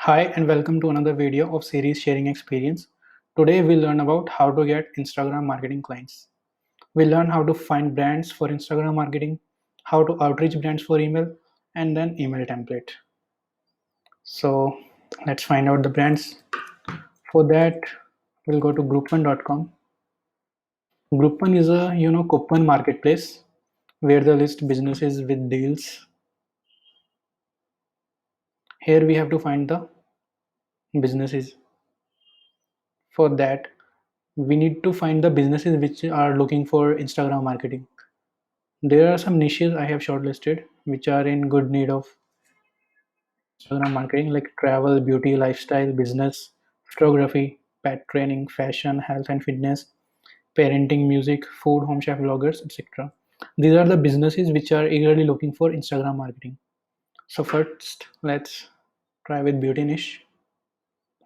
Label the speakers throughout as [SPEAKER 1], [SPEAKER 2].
[SPEAKER 1] Hi and welcome to another video of series Sharing Experience. Today we'll learn about how to get Instagram marketing clients. We'll learn how to find brands for Instagram marketing, how to outreach brands for email, and then email template. So let's find out the brands. For that, we'll go to Groupon.com. Groupon is a coupon marketplace where they list businesses with deals. Here we have to find the businesses. For that, we need to find the businesses which are looking for Instagram marketing. There are some niches I have shortlisted which are in good need of Instagram marketing like travel, beauty, lifestyle, business, photography, pet training, fashion, health and fitness, parenting, music, food, home chef bloggers, etc. These are the businesses which are eagerly looking for Instagram marketing. So first, let's try with beauty niche.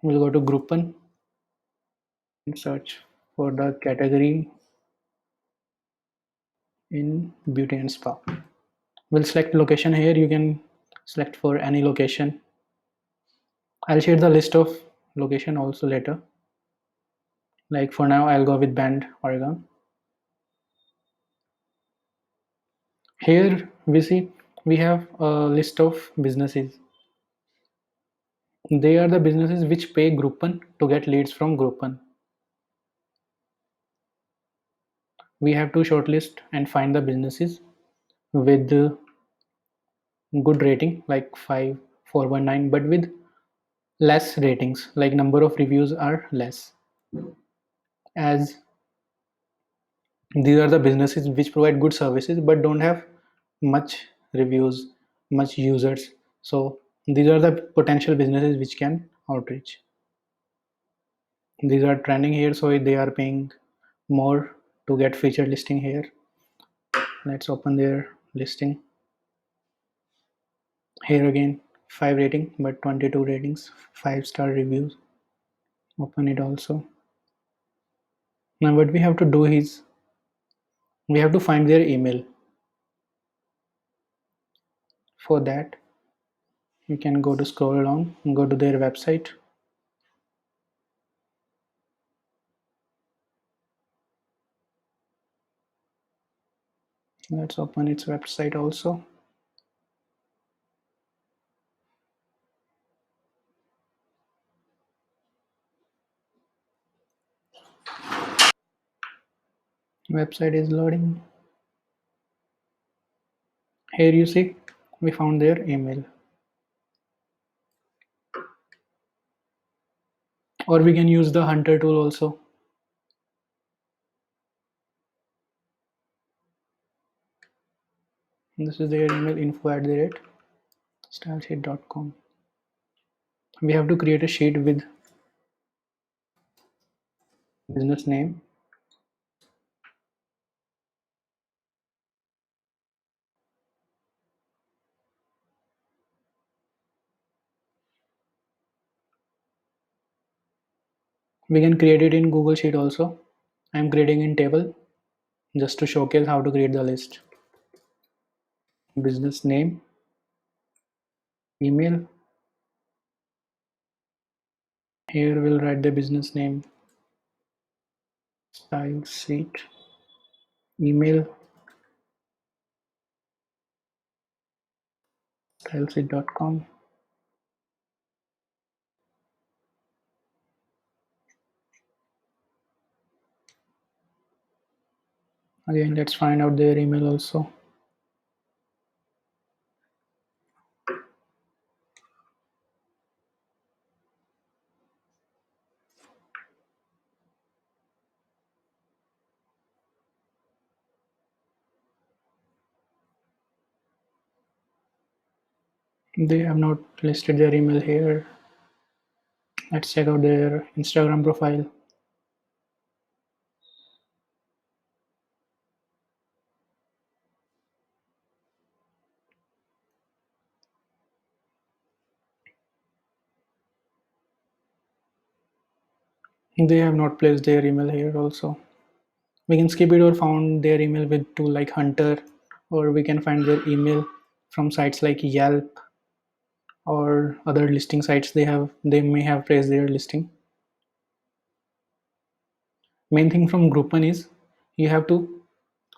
[SPEAKER 1] We'll go to Groupon and search for the category in beauty and spa. We'll select location here. You can select for any location. I'll share the list of location also later. Like for now, I'll go with Bend, Oregon. Here we see we have a list of businesses. They are the businesses which pay Groupon to get leads from Groupon. We have to shortlist and find the businesses with good rating like 5, 419, but with less ratings, like number of reviews are less, as these are the businesses which provide good services but don't have much reviews, much users. So these are the potential businesses which can outreach. These are trending here, so they are paying more to get featured listing here. Let's open their listing. Here again 5 rating but 22 ratings, 5-star reviews. Open it also. Now what we have to do is we have to find their email. For that, you can go to scroll down and go to their website. Let's open its website also. Website is loading. Here you see we found their email, or we can use the hunter tool also. This is their email, info@stylesheet.com. We have to create a sheet with business name, we can create it in Google Sheet also. I'm creating in table just to showcase how to create the list. Business name, email. Here we'll write the business name, style sheet, email, stylesheet.com. Again, let's find out their email also. They have not listed their email here. Let's check out their Instagram profile. They have not placed their email here also. We can skip it or found their email with tool like Hunter, or we can find their email from sites like Yelp or other listing sites they may have placed their listing. Main thing from Groupon is you have to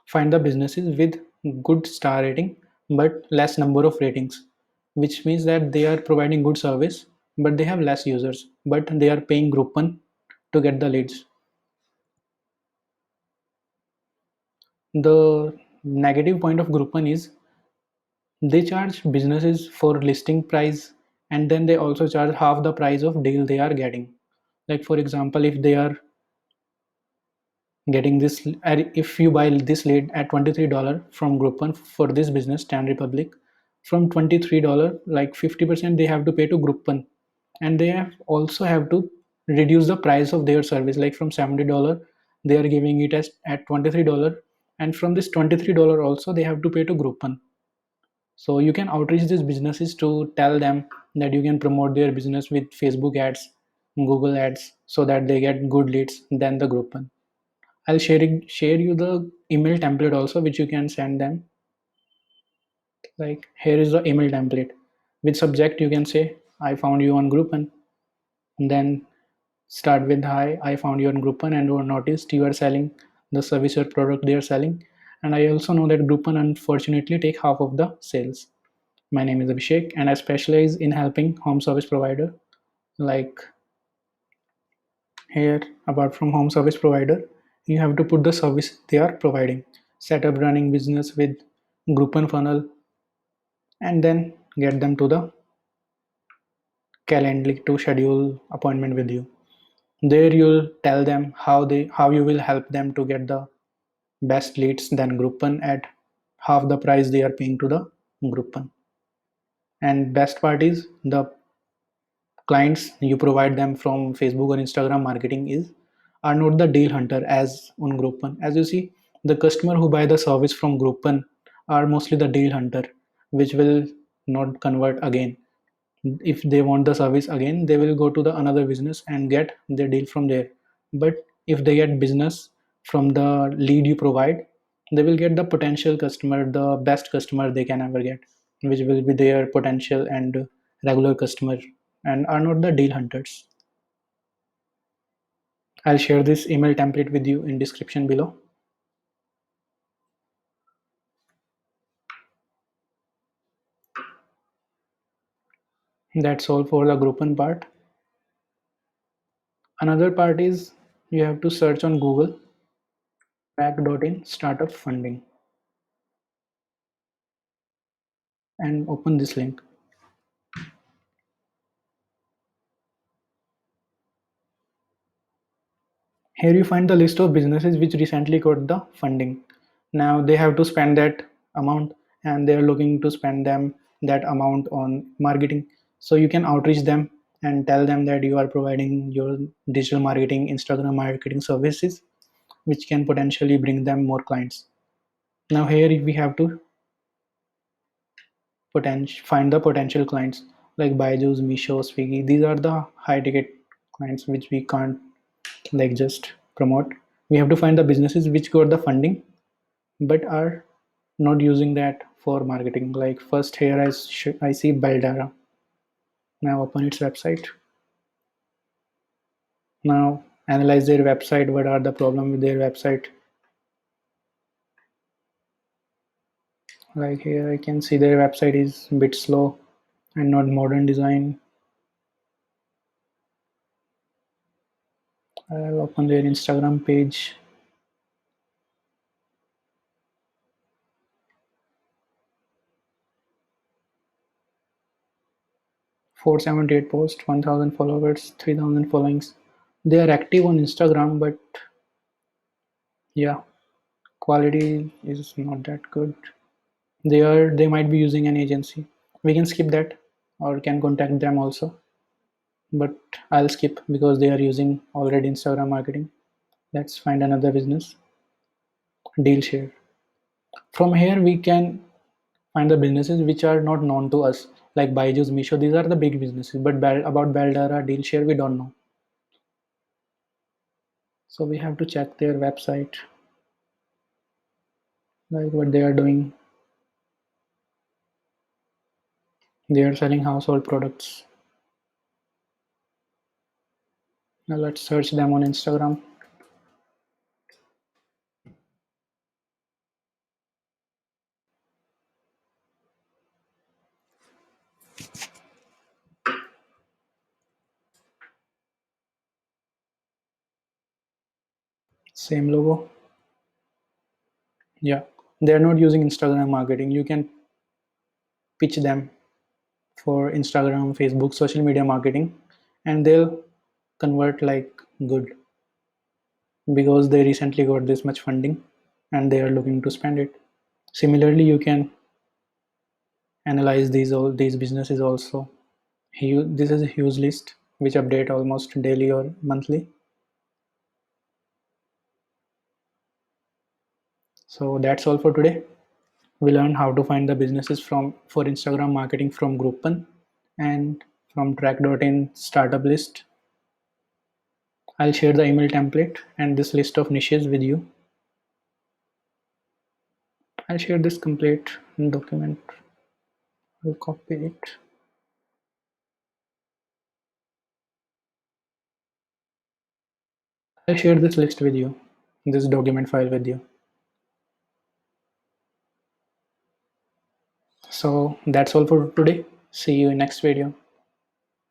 [SPEAKER 1] find the businesses with good star rating but less number of ratings, which means that they are providing good service but they have less users, but they are paying Groupon to get the leads. The negative point of Groupon is they charge businesses for listing price, and then they also charge half the price of deal they are getting. Like for example, if they are getting this, if you buy this lead at $23 from Groupon for this business Tan Republic, from $23, like 50% they have to pay to Groupon, and they also have to reduce the price of their service. Like from $70 they are giving it as at $23, and from this $23 also they have to pay to Groupon. So you can outreach these businesses to tell them that you can promote their business with Facebook ads, Google ads, so that they get good leads than the Groupon. I'll share you the email template also, which you can send them. Like here is the email template. With subject you can say I found you on Groupon, and then start with hi, I found you on Groupon and were noticed you are selling the service or product they are selling. And I also know that Groupon unfortunately take half of the sales. My name is Abhishek and I specialize in helping home service provider. Like here, apart from home service provider, you have to put the service they are providing. Set up running business with Groupon funnel, and then get them to the Calendly to schedule appointment with you. There you'll tell them how you will help them to get the best leads than Groupon at half the price they are paying to the Groupon. And best part is the clients you provide them from Facebook or Instagram marketing is are not the deal hunter as on Groupon. As you see, the customer who buy the service from Groupon are mostly the deal hunter, which will not convert again. If they want the service again, they will go to the another business and get their deal from there. But if they get business from the lead you provide, they will get the potential customer, the best customer they can ever get, which will be their potential and regular customer, and are not the deal hunters. I'll share this email template with you in description below. That's all for the Groupon part. Another part is you have to search on Google back.in startup funding and open this link. Here you find the list of businesses which recently got the funding. Now they have to spend that amount and they are looking to spend them that amount on marketing. So you can outreach them and tell them that you are providing your digital marketing, Instagram marketing services, which can potentially bring them more clients. Now here we have to find the potential clients like Byju's, Misho, Swiggy. These are the high ticket clients which we can't like just promote. We have to find the businesses which got the funding but are not using that for marketing. Like first here I see Baldara. Now open its website. Now analyze their website. What are the problem with their website? Like here I can see their website is a bit slow and not modern design. I'll open their Instagram page. 478 posts, 1000 followers, 3000 followings. They are active on Instagram, but yeah, quality is not that good. They might be using an agency. We can skip that or can contact them also, but I'll skip because they are using already Instagram marketing. Let's find another business. Dealshare. From here we can find the businesses which are not known to us, like Byju's, Misho. These are the big businesses, but about Baldara, Dealshare, we don't know. So we have to check their website, like what they are doing. They are selling household products. Now let's search them on Instagram. Same logo. Yeah, they're not using Instagram marketing. You can pitch them for Instagram, Facebook, social media marketing, and they'll convert like good because they recently got this much funding and they are looking to spend it. Similarly, you can analyze these businesses also. This is a huge list which update almost daily or monthly. So that's all for today. We learned how to find the businesses from for Instagram marketing from Groupon and from Track.in startup list. I'll share the email template and this list of niches with you. I'll share this complete document. I'll copy it. I'll share this list with you, this document file with you. So that's all for today. See you in next video.